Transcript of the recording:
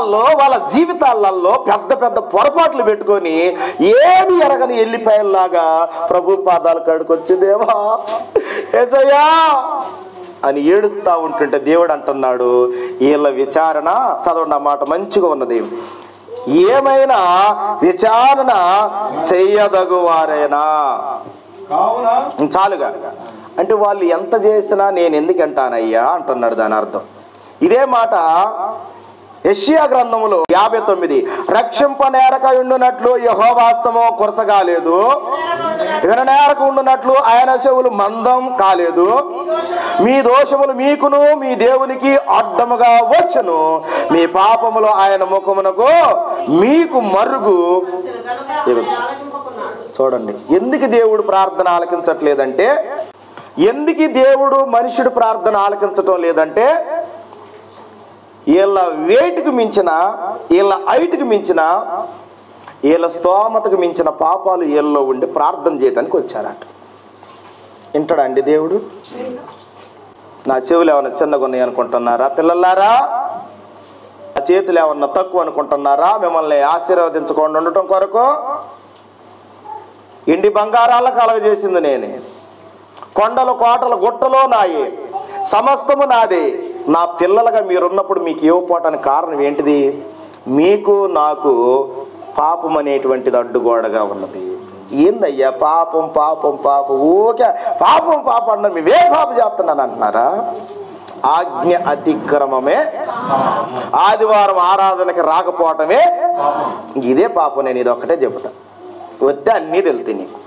హృదయాలలో వాళ్ళ జీవితాలలో పెద్ద పెద్ద పొరపాట్లు పెట్టుకొని ఏమి ఎరగని ఎల్లిపాయల్లాగా ప్రభు పాదాలు కడుకొచ్చి దేవా యేసయ్యా అని ఏడుస్తూ ఉంటుంటే దేవుడు అంటున్నాడు, వీళ్ళ విచారణ చదవండి, ఆ మాట మంచిగా ఉన్నది, ఏమైనా విచారణ చెయ్యదగువారేనా. చాలుగా అంటే వాళ్ళు ఎంత చేసినా నేను ఎందుకు అంటానయ్యా అంటున్నాడు. దాని అర్థం ఇదే మాట యెషయా గ్రంథములో 59, రక్షింపనేరక ఉండునట్లు యెహోవా హస్తము కొరసగాలేదు, విననేరక ఉండునట్లు ఆయన చెవులు మందం కాలేదు, మీ దోషములు మీకును మీ దేవునికి అడ్డముగా వచ్చును, మీ పాపములు ఆయన ముఖమునకు మీకు మరుగు. చూడండి ఎందుకు దేవుడు ప్రార్థన ఆలకించట్లేదంటే, ఎందుకు దేవుడు మనుషుడు ప్రార్థన ఆలకించటం లేదంటే, వీళ్ళ వెయిట్కి మించిన, వీళ్ళ హైట్కి మించిన, వీళ్ళ స్తోమతకు మించిన పాపాలు వీళ్ళలో ఉండి ప్రార్థన చేయడానికి వచ్చారట. వింటాడా అండి దేవుడు? నా చెవులు ఏమన్నా చిన్నగా ఉన్నాయి అనుకుంటున్నారా పిల్లలారా? నా చేతులు ఏమన్నా తక్కువ అనుకుంటున్నారా? మిమ్మల్ని ఆశీర్వదించకుండా ఉండటం కొరకు ఎండి బంగారాల కలగజేసింది నేనే, కొండలు కోటలు గుట్టలో నాయే, సమస్తము నాదే. నా పిల్లలుగా మీరున్నప్పుడు మీకు ఇవ్వపోవటానికి కారణం ఏంటిది? మీకు నాకు పాపం అనేటువంటిది అడ్డుగోడగా ఉన్నది. ఏందయ్యా పాపం పాపం పాపం, ఓకే పాపం పాపం అన్నారు, మేమే పాపం చేస్తున్నాను అంటున్నారా? ఆజ్ఞ అతిక్రమమే, ఆదివారం ఆరాధనకి రాకపోవటమే ఇదే పాపం. నేను ఇది ఒక్కటే చెబుతా, వస్తే అన్నీ తెలుతాయి నీకు.